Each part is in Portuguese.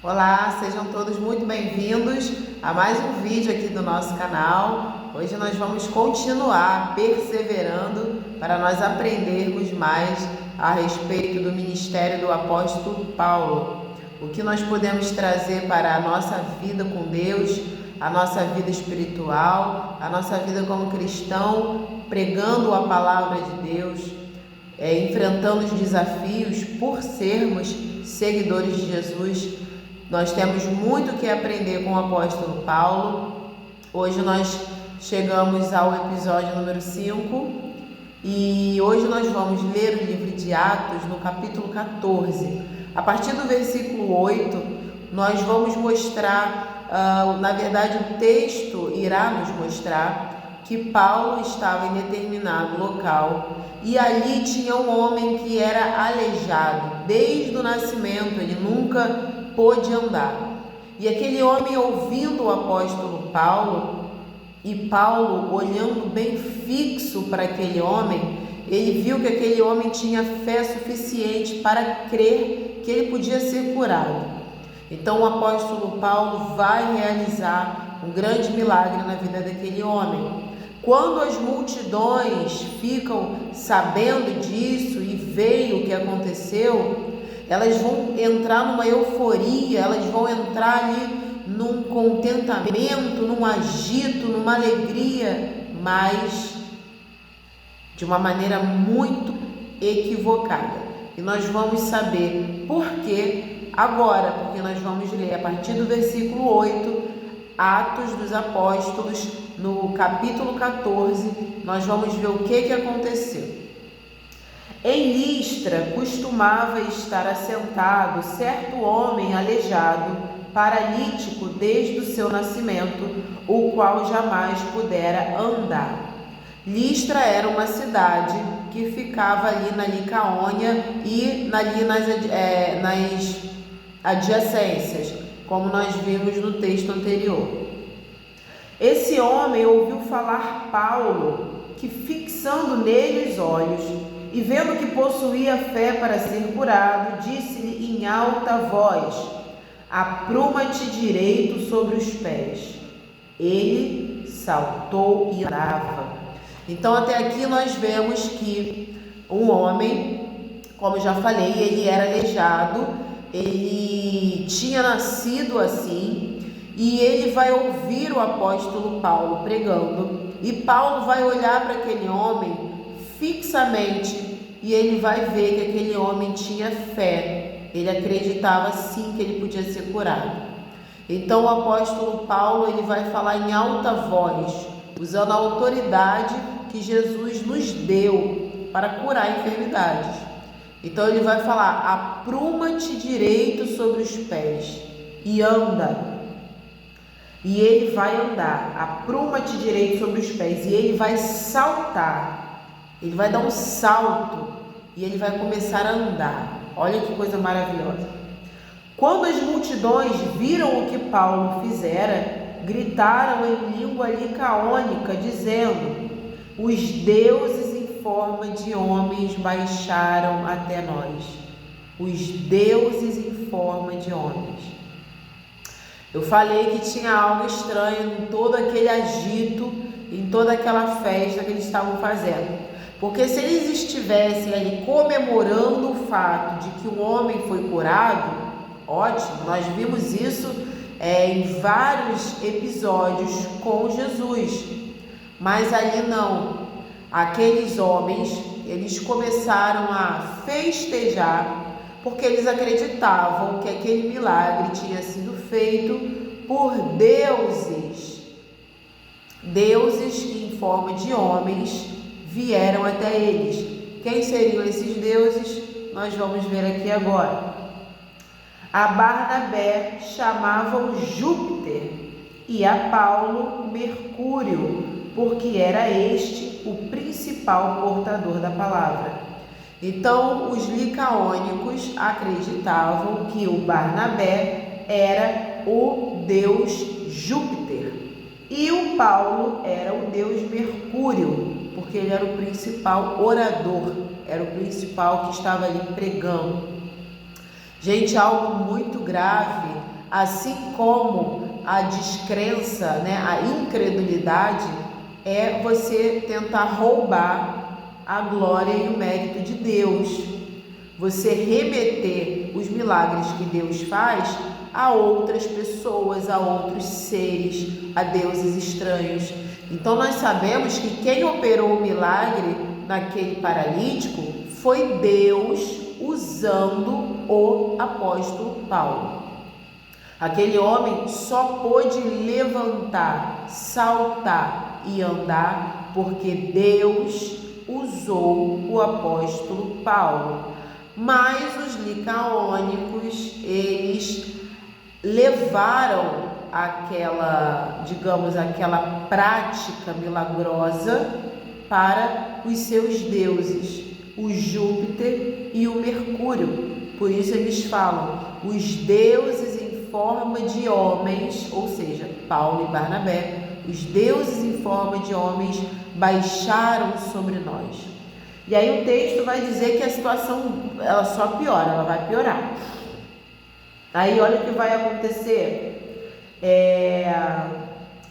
Olá, sejam todos muito bem-vindos a mais um vídeo aqui do nosso canal. Hoje nós vamos continuar perseverando para nós aprendermos mais a respeito do ministério do apóstolo Paulo. O que nós podemos trazer para a nossa vida com Deus, a nossa vida espiritual, a nossa vida como cristão, pregando a palavra de Deus, enfrentando os desafios por sermos seguidores de Jesus. Nós temos muito que aprender com o apóstolo Paulo. Hoje nós chegamos ao episódio número 5 e hoje nós vamos ler o livro de Atos no capítulo 14. A partir do versículo 8, nós vamos mostrar, na verdade o texto irá nos mostrar que Paulo estava em determinado local e ali tinha um homem que era aleijado desde o nascimento, ele nunca pôde andar. E aquele homem, ouvindo o apóstolo Paulo, e Paulo olhando bem fixo para aquele homem, ele viu que aquele homem tinha fé suficiente para crer que ele podia ser curado. Então o apóstolo Paulo vai realizar um grande milagre na vida daquele homem. Quando as multidões ficam sabendo disso e veem o que aconteceu, elas vão entrar numa euforia, elas vão entrar ali num contentamento, num agito, numa alegria, mas de uma maneira muito equivocada. E nós vamos saber por quê agora, porque nós vamos ler a partir do versículo 8, Atos dos Apóstolos, no capítulo 14, nós vamos ver o que aconteceu. Em Listra costumava estar assentado certo homem aleijado, paralítico desde o seu nascimento, o qual jamais pudera andar. Listra era uma cidade que ficava ali na Licaônia e ali nas adjacências, como nós vimos no texto anterior. Esse homem ouviu falar Paulo, que fixando nele os olhos, e vendo que possuía fé para ser curado, disse-lhe em alta voz: apruma-te direito sobre os pés. Ele saltou e andava. Então até aqui nós vemos que um homem, como já falei, ele era aleijado, ele tinha nascido assim, e ele vai ouvir o apóstolo Paulo pregando, e Paulo vai olhar para aquele homem fixamente, e ele vai ver que aquele homem tinha fé, ele acreditava sim que ele podia ser curado. Então o apóstolo Paulo, ele vai falar em alta voz, usando a autoridade que Jesus nos deu para curar enfermidades. Então ele vai falar: apruma-te direito sobre os pés e anda. E ele vai andar, apruma-te direito sobre os pés, e ele vai saltar. Ele vai dar um salto e ele vai começar a andar. Olha que coisa maravilhosa. Quando as multidões viram o que Paulo fizera, gritaram em língua licaônica, dizendo: os deuses em forma de homens baixaram até nós. Os deuses em forma de homens. Eu falei que tinha algo estranho em todo aquele agito, em toda aquela festa que eles estavam fazendo. Porque se eles estivessem ali comemorando o fato de que um homem foi curado, ótimo, nós vimos isso em vários episódios com Jesus. Mas ali não. Aqueles homens, eles começaram a festejar porque eles acreditavam que aquele milagre tinha sido feito por deuses. Deuses que em forma de homens vieram até eles. Quem seriam esses deuses? Nós vamos ver aqui agora. A Barnabé chamavam Júpiter e a Paulo Mercúrio, porque era este o principal portador da palavra. Então os licaônicos acreditavam que o Barnabé era o deus Júpiter e o Paulo era o deus Mercúrio, porque ele era o principal orador, era o principal que estava ali pregando. Gente, algo muito grave Assim como a descrença, né, a incredulidade é você tentar roubar a glória e o mérito de Deus. Você remeter os milagres que Deus faz a outras pessoas, a outros seres, a deuses estranhos. Então nós sabemos que quem operou o milagre naquele paralítico foi Deus usando o apóstolo Paulo. Aquele homem só pôde levantar, saltar e andar porque Deus usou o apóstolo Paulo. Mas os licaônicos, eles levaram aquela prática milagrosa para os seus deuses, o Júpiter e o Mercúrio. Por isso eles falam, os deuses em forma de homens, ou seja, Paulo e Barnabé, os deuses em forma de homens baixaram sobre nós. E aí o texto vai dizer que a situação ela só piora, ela vai piorar. Aí olha o que vai acontecer.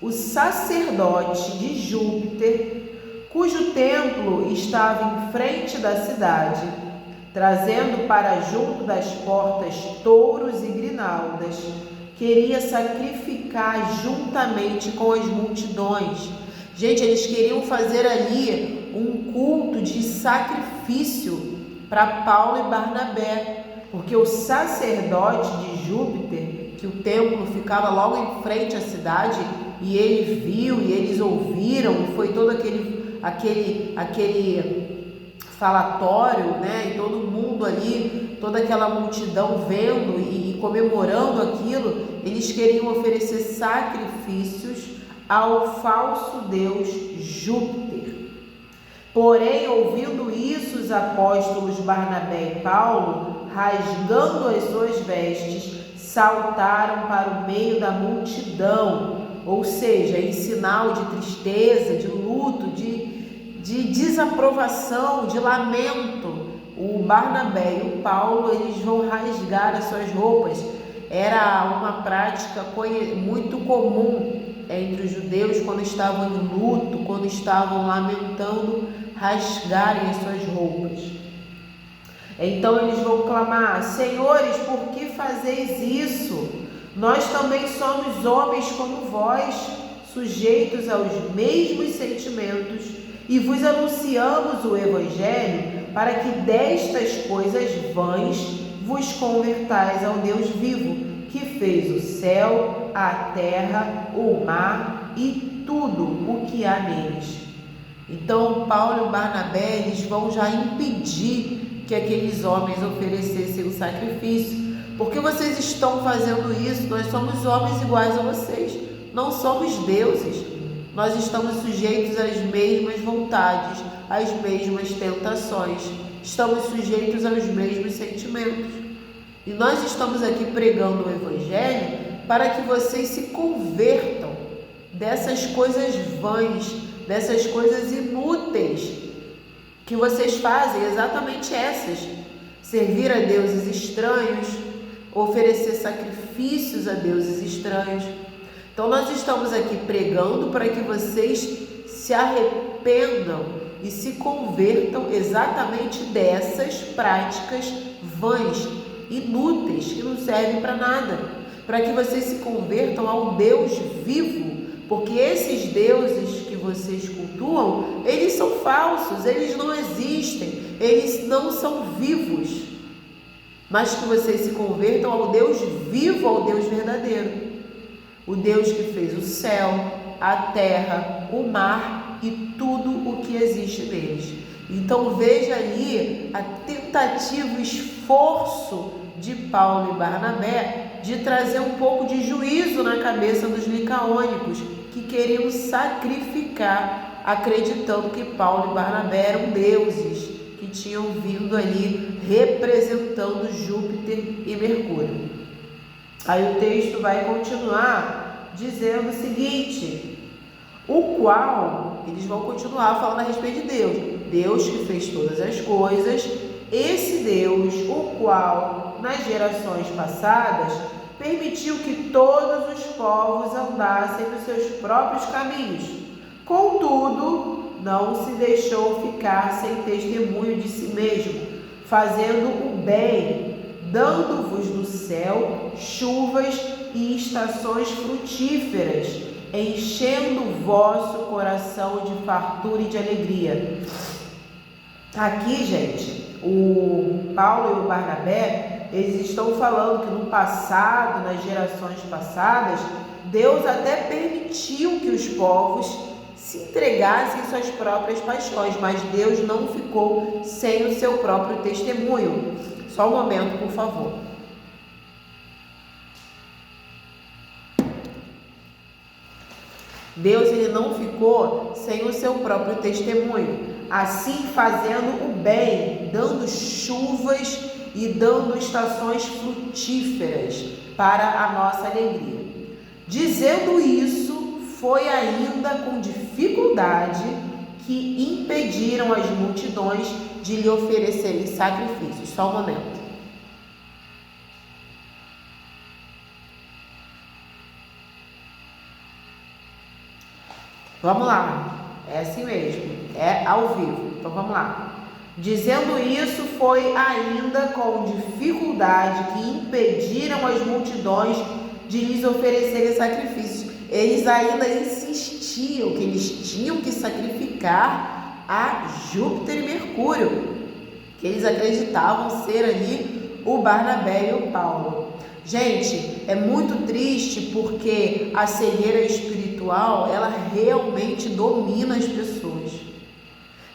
O sacerdote de Júpiter, cujo templo estava em frente da cidade, trazendo para junto das portas touros e grinaldas, queria sacrificar juntamente com as multidões. Gente, eles queriam fazer ali um culto de sacrifício para Paulo e Barnabé, porque o sacerdote de Júpiter, que o templo ficava logo em frente à cidade, e ele viu e eles ouviram, e foi todo aquele falatório, né? E todo mundo ali, toda aquela multidão vendo e comemorando aquilo, eles queriam oferecer sacrifícios ao falso deus Júpiter. Porém, ouvindo isso, os apóstolos Barnabé e Paulo, rasgando as suas vestes, saltaram para o meio da multidão, ou seja, em sinal de tristeza, de luto, de desaprovação, de lamento. O Barnabé e o Paulo, eles vão rasgar as suas roupas. Era uma prática muito comum entre os judeus, quando estavam em luto, quando estavam lamentando, rasgarem as suas roupas. Então eles vão clamar: Senhores, por que fazeis isso? Nós também somos homens como vós, sujeitos aos mesmos sentimentos, e vos anunciamos o Evangelho para que destas coisas vãs vos convertais ao Deus vivo, que fez o céu, a terra, o mar e tudo o que há neles. Então Paulo e Barnabé, eles vão já impedir que aqueles homens oferecessem o sacrifício. Por que vocês estão fazendo isso? Nós somos homens iguais a vocês, não somos deuses. Nós estamos sujeitos às mesmas vontades, às mesmas tentações, estamos sujeitos aos mesmos sentimentos. E nós estamos aqui pregando o Evangelho para que vocês se convertam dessas coisas vãs, dessas coisas inúteis que vocês fazem, exatamente essas: servir a deuses estranhos, oferecer sacrifícios a deuses estranhos. Então nós estamos aqui pregando para que vocês se arrependam e se convertam exatamente dessas práticas vãs, inúteis, que não servem para nada, para que vocês se convertam ao Deus vivo, porque esses deuses que vocês cultuam, eles são falsos, eles não existem, eles não são vivos, mas que vocês se convertam ao Deus vivo, ao Deus verdadeiro, o Deus que fez o céu, a terra, o mar e tudo o que existe neles. Então veja ali a tentativa, o esforço de Paulo e Barnabé de trazer um pouco de juízo na cabeça dos licaônicos, que queriam sacrificar, acreditando que Paulo e Barnabé eram deuses, que tinham vindo ali representando Júpiter e Mercúrio. Aí o texto vai continuar dizendo o seguinte: o qual, eles vão continuar falando a respeito de Deus, Deus que fez todas as coisas, esse Deus, o qual nas gerações passadas permitiu que todos os povos andassem nos seus próprios caminhos. Contudo, não se deixou ficar sem testemunho de si mesmo, fazendo o bem, dando-vos do céu chuvas e estações frutíferas, enchendo o vosso coração de fartura e de alegria. Aqui, gente, o Paulo e o Barnabé, eles estão falando que no passado, nas gerações passadas, Deus até permitiu que os povos se entregassem suas próprias paixões, mas Deus não ficou sem o seu próprio testemunho. Só um momento, por favor. Deus, ele não ficou sem o seu próprio testemunho, assim fazendo o bem, dando chuvas e dando estações frutíferas para a nossa alegria. Dizendo isso, foi ainda com dificuldade que impediram as multidões de lhe oferecerem sacrifícios. Só um momento. Vamos lá, é assim mesmo, é ao vivo, então vamos lá. Dizendo isso, foi ainda com dificuldade que impediram as multidões de lhes oferecerem sacrifícios. Eles ainda insistiam que eles tinham que sacrificar a Júpiter e Mercúrio, que eles acreditavam ser ali o Barnabé e o Paulo. Gente, é muito triste porque a cegueira espiritual, ela realmente domina as pessoas.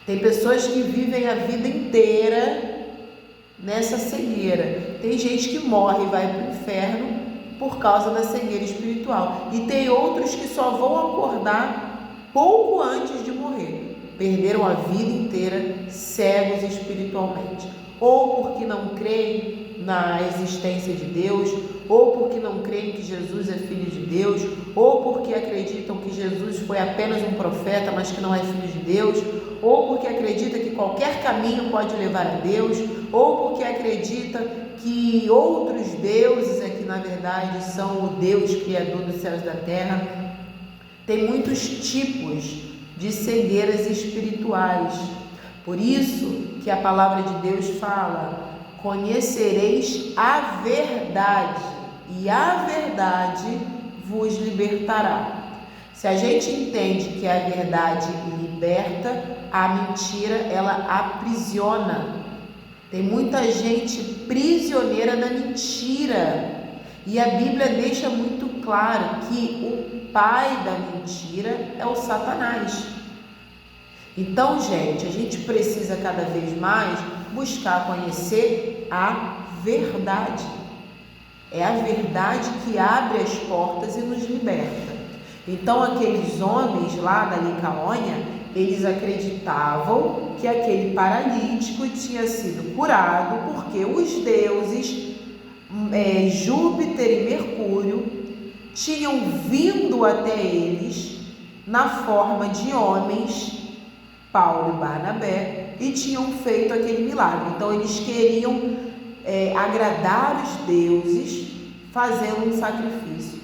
Tem pessoas que vivem a vida inteira nessa cegueira. Tem gente que morre e vai para o inferno por causa da cegueira espiritual. E tem outros que só vão acordar pouco antes de morrer. Perderam a vida inteira cegos espiritualmente. Ou porque não creem na existência de Deus, ou porque não creem que Jesus é Filho de Deus, ou porque acreditam que Jesus foi apenas um profeta, mas que não é Filho de Deus, ou porque acredita que qualquer caminho pode levar a Deus, ou porque acredita que outros deuses é que na verdade são o Deus Criador dos céus e da terra. Tem muitos tipos de cegueiras espirituais. Por isso que a palavra de Deus fala: conhecereis a verdade, e a verdade vos libertará. Se a gente entende que a verdade liberta, a mentira, ela aprisiona. Tem muita gente prisioneira da mentira. E a Bíblia deixa muito claro que o pai da mentira é o Satanás. Então, gente, a gente precisa cada vez mais buscar conhecer a verdade. É a verdade que abre as portas e nos liberta. Então, aqueles homens lá da Licaônia, eles acreditavam que aquele paralítico tinha sido curado porque os deuses Júpiter e Mercúrio tinham vindo até eles na forma de homens, Paulo e Barnabé, e tinham feito aquele milagre. Então eles queriam agradar os deuses fazendo um sacrifício.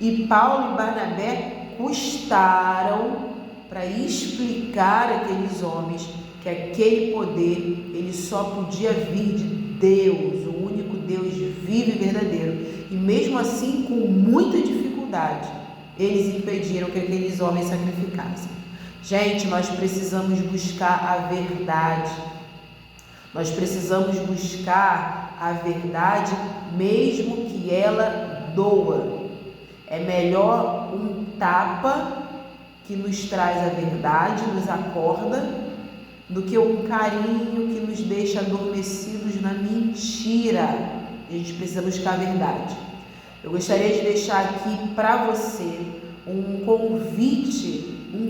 E Paulo e Barnabé custaram para explicar àqueles homens que aquele poder ele só podia vir de Deus, o único Deus vivo e verdadeiro. E mesmo assim, com muita dificuldade, eles impediram que aqueles homens sacrificassem. Gente, nós precisamos buscar a verdade. Nós precisamos buscar a verdade, mesmo que ela doa. É melhor um tapa que nos traz a verdade, nos acorda, do que um carinho que nos deixa adormecidos na mentira. A gente precisa buscar a verdade. Eu gostaria de deixar aqui para você um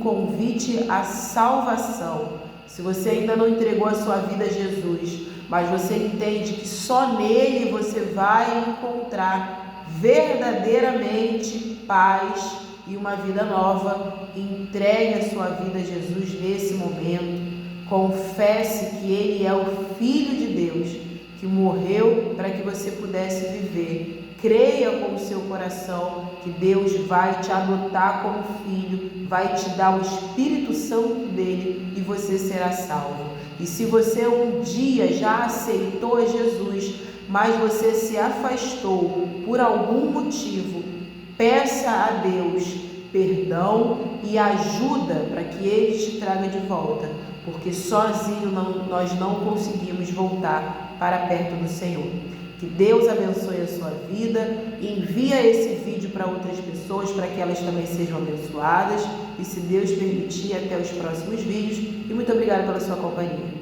convite à salvação. Se você ainda não entregou a sua vida a Jesus, mas você entende que só nele você vai encontrar verdadeiramente paz e uma vida nova, entregue a sua vida a Jesus nesse momento. Confesse que Ele é o Filho de Deus, que morreu para que você pudesse viver creia com o seu coração que Deus vai te adotar como filho, vai te dar o Espírito Santo dele e você será salvo. E se você um dia já aceitou Jesus, mas você se afastou por algum motivo, peça a Deus perdão e ajuda para que Ele te traga de volta, porque sozinho nós não conseguimos voltar para perto do Senhor. Que Deus abençoe a sua vida, envia esse vídeo para outras pessoas para que elas também sejam abençoadas e, se Deus permitir, até os próximos vídeos, e muito obrigada pela sua companhia.